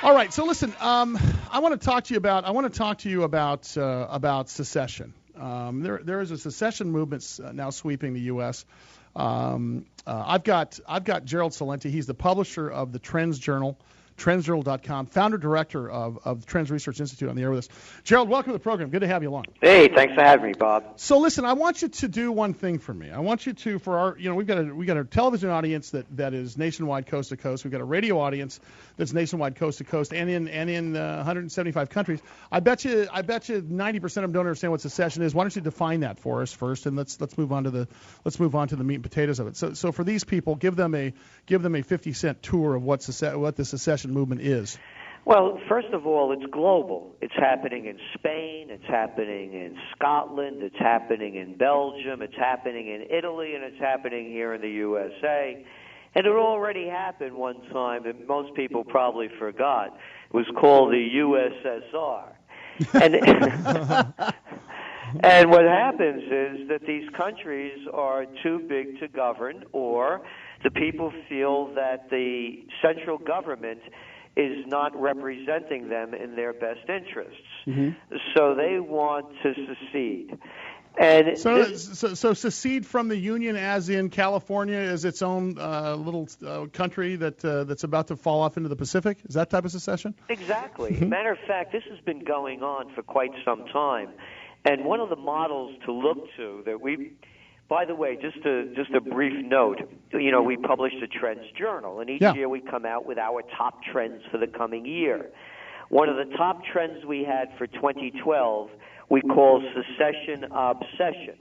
All right. So listen, I want to talk to you about secession. There is a secession movement now sweeping the U.S. I've got Gerald Celente. He's the publisher of the TrendsJournal, TrendsJournal.com, founder director of the Trends Research Institute on the air with us. Gerald, welcome to the program. Good to have you along. Hey, thanks for having me, Bob. So listen, I want you to do one thing for me. I want you to, for our, we've got a television audience that is nationwide, coast to coast. We've got a radio audience that's nationwide, coast to coast, and in 175 countries. I bet you 90% of them don't understand what secession is. Why don't you define that for us first, and let's move on to the meat and potatoes of it. So for these people, give them a 50-cent tour of what the secession movement is. Well, first of all, it's global. It's happening in Spain, it's happening in Scotland, it's happening in Belgium, it's happening in Italy, and it's happening here in the USA. And it already happened one time, and most people probably forgot. It was called the USSR. And what happens is that these countries are too big to govern, or the people feel that the central government is not representing them in their best interests. Mm-hmm. So they want to secede. And so secede from the Union, as in California is its own little country that's about to fall off into the Pacific? Is that type of secession? Exactly. Matter of fact, this has been going on for quite some time. And one of the models to look to that we... By the way, just a brief note, we publish the TrendsJournal, and each year we come out with our top trends for the coming year. One of the top trends we had for 2012 we call secession obsession.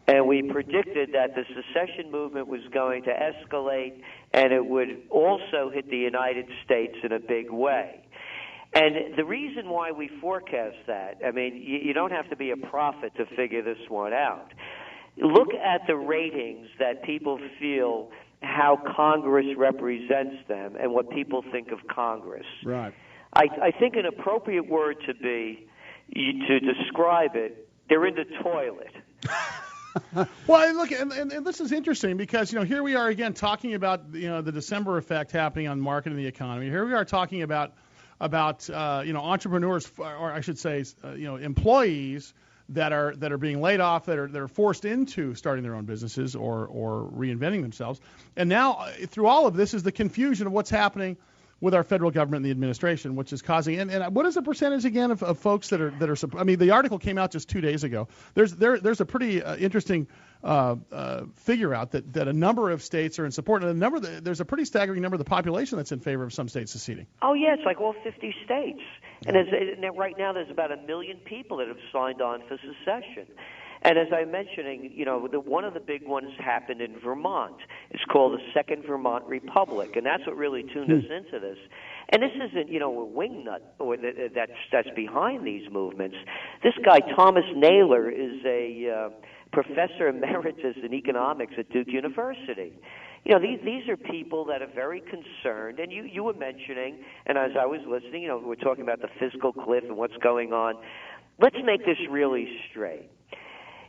And we predicted that the secession movement was going to escalate, and it would also hit the United States in a big way. And the reason why we forecast that, I mean, you don't have to be a prophet to figure this one out. Look at the ratings that people feel how Congress represents them and what people think of Congress. Right. I think an appropriate word to describe it, they're in the toilet. Well, look, and this is interesting because, here we are again talking about, the December effect happening on the market and the economy. Here we are talking about entrepreneurs, or I should say, employees that are being laid off, that are forced into starting their own businesses or reinventing themselves. And now, through all of this, is the confusion of what's happening with our federal government and the administration, which is causing. And what is the percentage again of folks that are? I mean, the article came out just 2 days ago. There's a pretty interesting figure out that a number of states are in support, and there's a pretty staggering number of the population that's in favor of some states seceding. Oh yeah, it's like all 50 states, and right now there's about 1 million people that have signed on for secession. And as I'm mentioning, one of the big ones happened in Vermont. It's called the Second Vermont Republic, and that's what really tuned us into this. And this isn't, a wingnut or that's behind these movements. This guy, Thomas Naylor, is a professor emeritus in economics at Duke University. These are people that are very concerned, and you were mentioning, and as I was listening, we're talking about the fiscal cliff and what's going on. Let's make this really straight.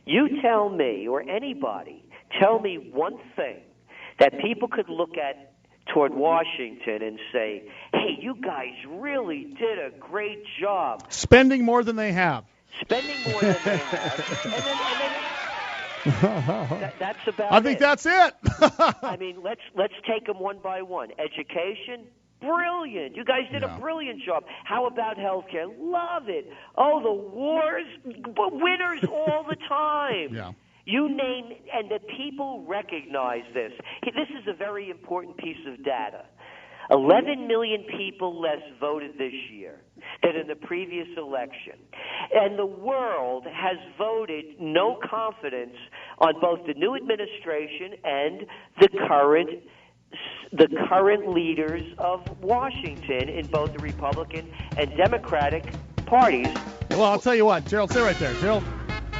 You tell me, or anybody, tell me one thing that people could look at toward Washington and say, hey, you guys really did a great job. Spending more than they have. Spending more than they have. That's about it. I think that's it. I mean, let's take them one by one. Education, brilliant. You guys did a brilliant job. How about healthcare? Love it. Oh, the wars, winners all the time. Yeah. You name, and the people recognize this. This is a very important piece of data. 11 million people less voted this year than in the previous election. And the world has voted no confidence on both the new administration and the current leaders of Washington in both the Republican and Democratic parties. Well, I'll tell you what, Gerald, stay right there. Gerald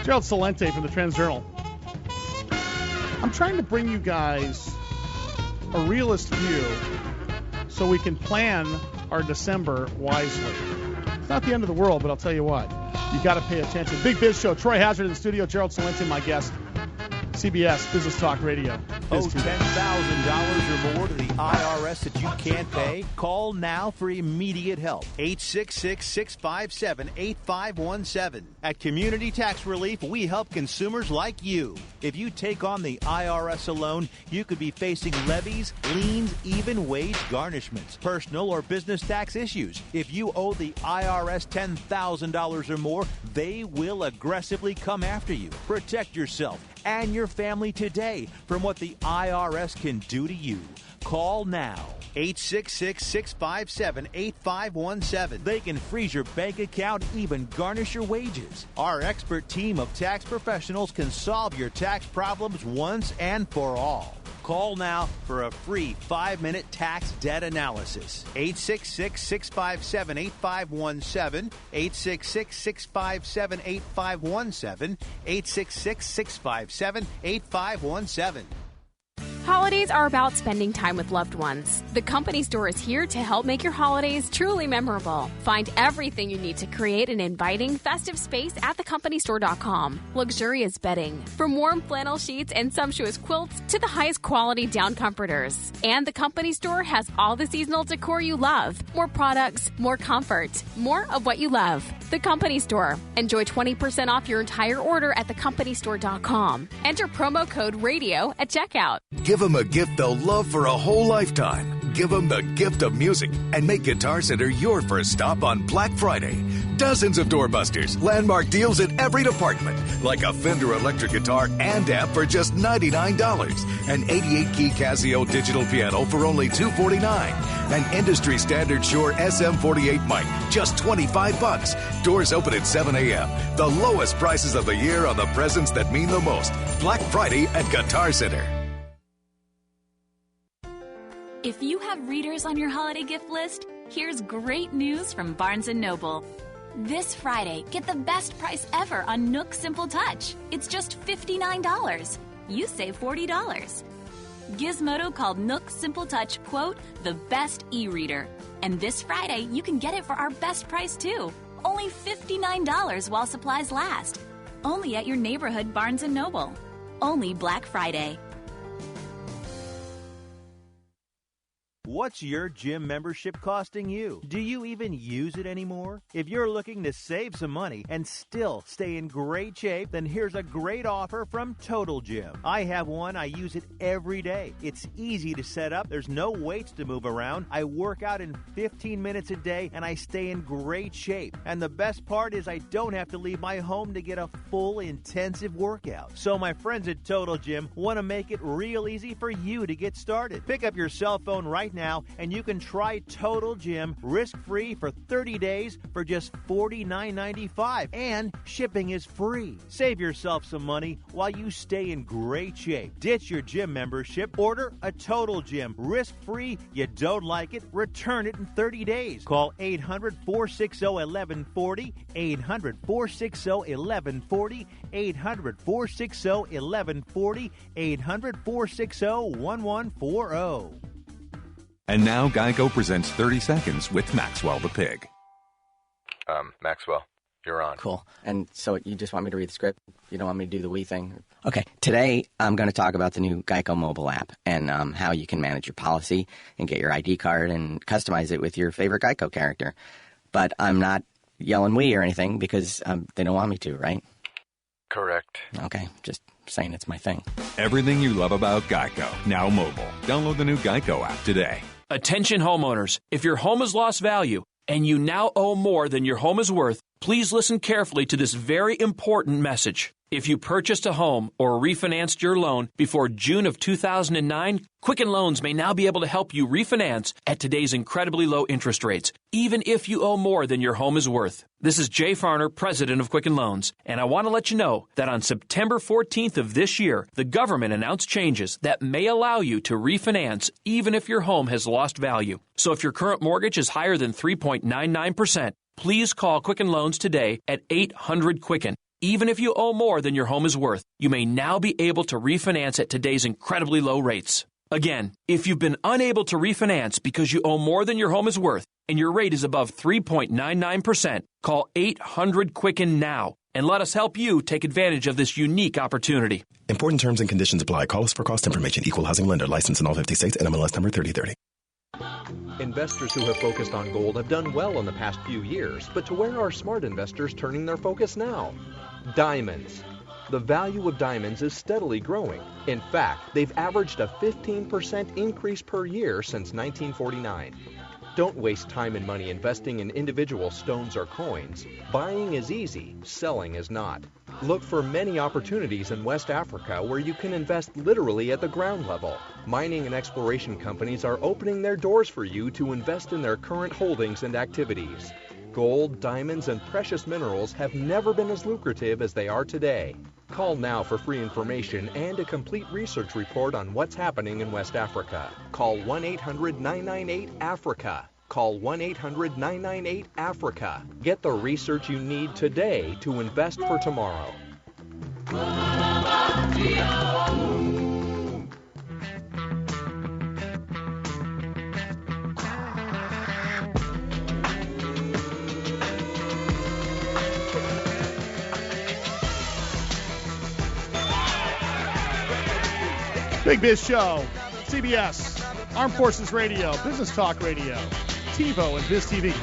Celente from the TrendsJournal. I'm trying to bring you guys a realist view so we can plan our December wisely. It's not the end of the world, but I'll tell you what, you got to pay attention. Big Biz Show, Troy Hazard in the studio, Gerald Celente, my guest, CBS Business Talk Radio. Owe $10,000 or more to the IRS that you can't pay? Call now for immediate help. 866-657-8517. At Community Tax Relief, we help consumers like you. If you take on the IRS alone, you could be facing levies, liens, even wage garnishments, personal or business tax issues. If you owe the IRS $10,000 or more, they will aggressively come after you. Protect yourself and your family today from what the IRS can do to you. Call now. 866-657-8517. They can freeze your bank account, even garnish your wages. Our expert team of tax professionals can solve your tax problems once and for all. Call now for a free 5-minute tax debt analysis. 866-657-8517. 866-657-8517. 866-657-8517. Holidays are about spending time with loved ones. The Company Store is here to help make your holidays truly memorable. Find everything you need to create an inviting, festive space at thecompany.store.com. Luxurious bedding, from warm flannel sheets and sumptuous quilts to the highest quality down comforters. And the Company Store has all the seasonal decor you love. More products, more comfort, more of what you love. The Company Store. Enjoy 20% off your entire order at thecompany.store.com. Enter promo code RADIO at checkout. Give them a gift they'll love for a whole lifetime. Give them the gift of music and make Guitar Center your first stop on Black Friday. Dozens of doorbusters, landmark deals at every department, like a Fender electric guitar and amp for just $99, an 88-key Casio digital piano for only $249, an industry standard Shure SM48 mic, just $25. Doors open at 7 a.m. The lowest prices of the year on the presents that mean the most. Black Friday at Guitar Center. If you have readers on your holiday gift list, here's great news from Barnes & Noble. This Friday, get the best price ever on Nook Simple Touch. It's just $59. You save $40. Gizmodo called Nook Simple Touch, quote, the best e-reader. And this Friday, you can get it for our best price, too. Only $59 while supplies last. Only at your neighborhood Barnes & Noble. Only Black Friday. What's your gym membership costing you? Do you even use it anymore? If you're looking to save some money and still stay in great shape, then here's a great offer from Total Gym. I have one. I use it every day. It's easy to set up. There's no weights to move around. I work out in 15 minutes a day, and I stay in great shape. And the best part is I don't have to leave my home to get a full intensive workout. So my friends at Total Gym want to make it real easy for you to get started. Pick up your cell phone right now, and you can try Total Gym risk-free for 30 days for just $49.95, and shipping is free. Save yourself some money while you stay in great shape. Ditch your gym membership. Order a Total Gym risk-free. You don't like it? Return it in 30 days. Call 800-460-1140, 800-460-1140, 800-460-1140, 800-460-1140. And now Geico presents 30 Seconds with Maxwell the Pig. Maxwell, you're on. Cool. And so you just want me to read the script? You don't want me to do the we thing? Okay. Today, I'm going to talk about the new Geico mobile app and how you can manage your policy and get your ID card and customize it with your favorite Geico character. But I'm not yelling we or anything because they don't want me to, right? Correct. Okay. Just saying it's my thing. Everything you love about Geico, now mobile. Download the new Geico app today. Attention homeowners, if your home has lost value and you now owe more than your home is worth, please listen carefully to this very important message. If you purchased a home or refinanced your loan before June of 2009, Quicken Loans may now be able to help you refinance at today's incredibly low interest rates, even if you owe more than your home is worth. This is Jay Farner, president of Quicken Loans, and I want to let you know that on September 14th of this year, the government announced changes that may allow you to refinance even if your home has lost value. So if your current mortgage is higher than 3.99%, please call Quicken Loans today at 800-QUICKEN. Even if you owe more than your home is worth, you may now be able to refinance at today's incredibly low rates. Again, if you've been unable to refinance because you owe more than your home is worth and your rate is above 3.99%, call 800-QUICKEN now. and let us help you take advantage of this unique opportunity. Important terms and conditions apply. Call us for cost information. Equal housing lender. License in all 50 states. NMLS number 3030. Investors who have focused on gold have done well in the past few years, but to where are smart investors turning their focus now? Diamonds. The value of diamonds is steadily growing. In fact, they've averaged a 15% increase per year since 1949. Don't waste time and money investing in individual stones or coins. Buying is easy, selling is not. Look for many opportunities in West Africa where you can invest literally at the ground level. Mining and exploration companies are opening their doors for you to invest in their current holdings and activities. Gold, diamonds, and precious minerals have never been as lucrative as they are today. Call now for free information and a complete research report on what's happening in West Africa. Call 1-800-998-AFRICA. Call 1-800-998-AFRICA. Get the research you need today to invest for tomorrow. Big Biz Show, CBS, Armed Forces Radio, Business Talk Radio, TiVo, and Biz TV.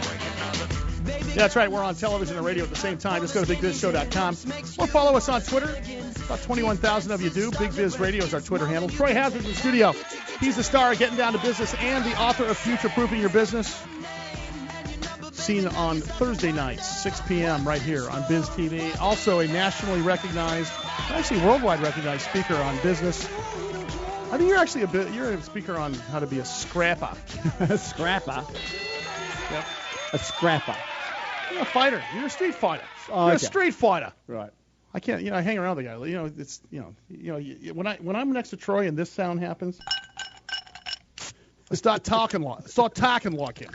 Yeah, that's right. We're on television and radio at the same time. Just go to bigbizshow.com or follow us on Twitter. About 21,000 of you do. Big Biz Radio is our Twitter handle. Troy Hazard's in the studio. He's the star of Getting Down to Business and the author of Future-Proofing Your Business. Seen on Thursday nights, 6 p.m. right here on Biz TV. Also a nationally recognized, actually worldwide recognized speaker on business. I think you're actually you're a speaker on how to be a scrapper. A scrapper? Yep. A scrapper. You're a fighter. You're a street fighter. Oh, you're okay. a street fighter. Right. I can't, I hang around the guy. It's, when I'm next to Troy and this sound happens, I start talking like him.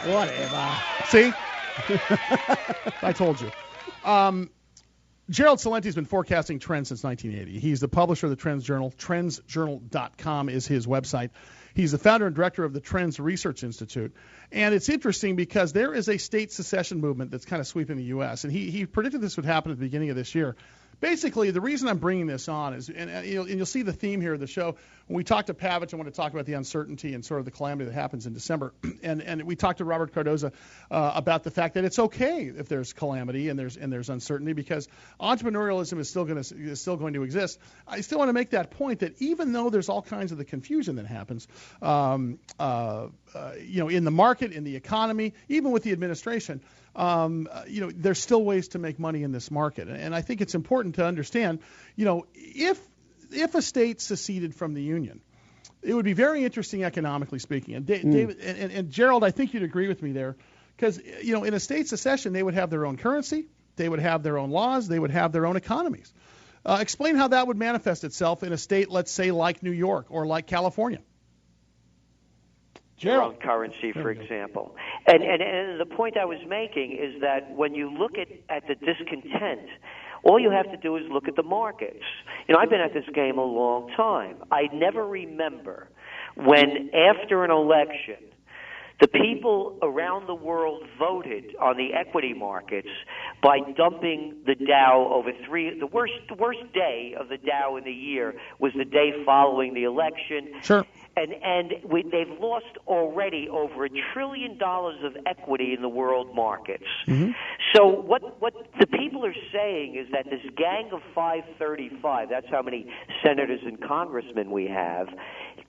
Whatever. See? I told you. Gerald Celente has been forecasting trends since 1980. He's the publisher of the TrendsJournal. TrendsJournal.com is his website. He's the founder and director of the TrendsResearchInstitute. And it's interesting because there is a state secession movement that's kind of sweeping the U.S., and he predicted this would happen at the beginning of this year. Basically, the reason I'm bringing this on is, and you'll see the theme here of the show. When we talk to Pavich, I want to talk about the uncertainty and sort of the calamity that happens in December. And we talked to Robert Cardoza about the fact that it's okay if there's calamity and there's uncertainty because entrepreneurialism is still going to exist. I still want to make that point that even though there's all kinds of the confusion that happens, in the market, in the economy, even with the administration. There's still ways to make money in this market. And I think it's important to understand, if a state seceded from the Union, it would be very interesting economically speaking. And David and Gerald, I think you'd agree with me there because, in a state secession, they would have their own currency, they would have their own laws, they would have their own economies. Explain how that would manifest itself in a state, let's say, like New York or like California. Their own currency, for example. And the point I was making is that when you look at the discontent, all you have to do is look at the markets. I've been at this game a long time. I never remember when, after an election, the people around the world voted on the equity markets by dumping the Dow over the worst day of the Dow in the year was the day following the election. Sure. And they've lost already over $1 trillion of equity in the world markets. Mm-hmm. So what the people are saying is that this gang of 535, that's how many senators and congressmen we have,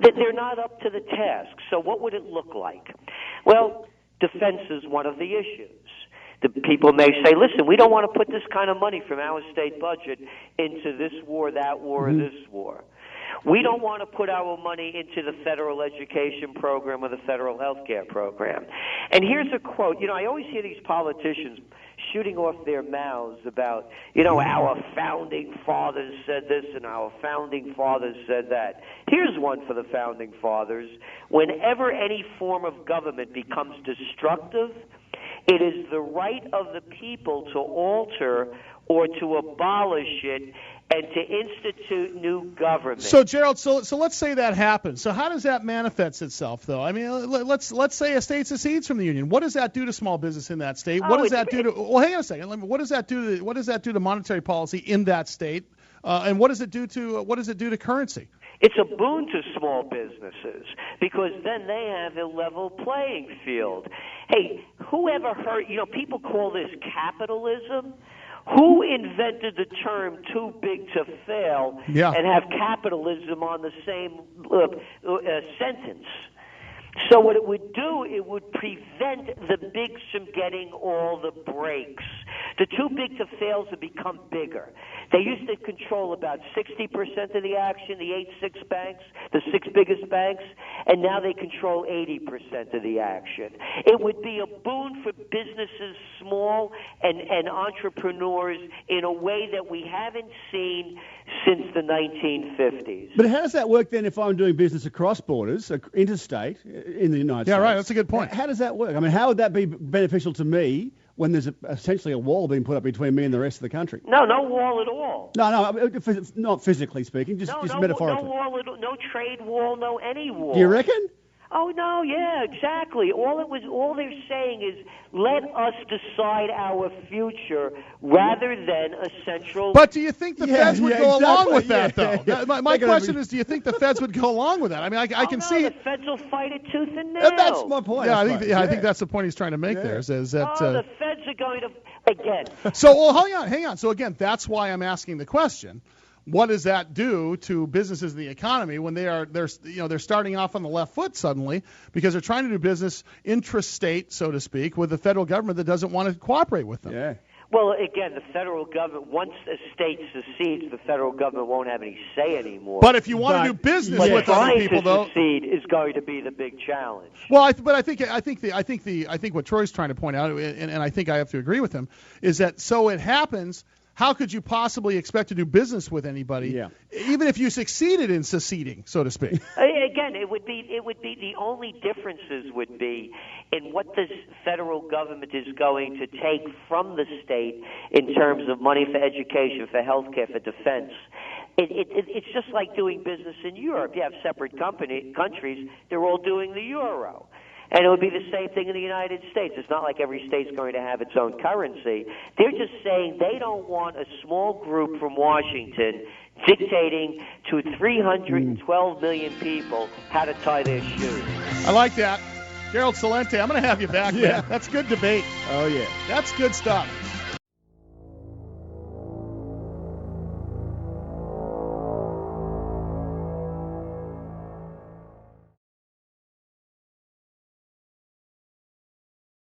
that they're not up to the task. So what would it look like? Well, defense is one of the issues. The people may say, listen, we don't want to put this kind of money from our state budget into this war, that war, or this war. We don't want to put our money into the federal education program or the federal health care program. And here's a quote. I always hear these politicians shooting off their mouths about, our founding fathers said this and our founding fathers said that. Here's one for the founding fathers. Whenever any form of government becomes destructive, it is the right of the people to alter or to abolish it and to institute new government. So, Gerald, so let's say that happens. So how does that manifest itself, though? I mean, let's say a state secedes from the union. What does that do to small business in that state? What does that do to? Well, hang on a second. What does that do to monetary policy in that state? And what does it do to currency? It's a boon to small businesses because then they have a level playing field. Hey, whoever heard? People call this capitalism. Who invented the term too big to fail and have capitalism on the same sentence? So what it would do, it would prevent the bigs from getting all the breaks. The too big to fails have become bigger. They used to control about 60% of the action, the 6 banks, the 6 biggest banks, and now they control 80% of the action. It would be a boon for businesses, small and entrepreneurs, in a way that we haven't seen since the 1950s. But how does that work then if I'm doing business across borders, interstate, in the United States? Yeah, right. That's a good point. How does that work? I mean, how would that be beneficial to me when there's essentially a wall being put up between me and the rest of the country? No wall at all. No, not physically speaking, just metaphorically. No wall, no trade wall, no any wall. Do you reckon? Oh no, yeah, exactly. All they're saying is let us decide our future rather than a central. But do you think the feds would go along with that, though? My question is, do you think the feds would go along with that? I mean, I can see the feds will fight it tooth and nail. That's my point. Yeah, I think that's the point he's trying to make there. Is that the feds are going to again. So, hang on. So again, that's why I'm asking the question. What does that do to businesses in the economy when they're starting off on the left foot suddenly because they're trying to do business intrastate, so to speak, with the federal government that doesn't want to cooperate with them? Yeah. Well, again, the federal government, once a state secedes, the federal government won't have any say anymore. But if you want to do business with other people, though, secede is going to be the big challenge. Well, I think what Troy's trying to point out, and I think I have to agree with him, is that so it happens. How could you possibly expect to do business with anybody, even if you succeeded in seceding, so to speak? Again, it would be the only differences would be in what the federal government is going to take from the state in terms of money for education, for healthcare, for defense. It's just like doing business in Europe. You have separate countries; they're all doing the euro. And it would be the same thing in the United States. It's not like every state's going to have its own currency. They're just saying they don't want a small group from Washington dictating to 312 million people how to tie their shoes. I like that. Gerald Celente, I'm going to have you back, man. That's good debate. Oh, yeah. That's good stuff.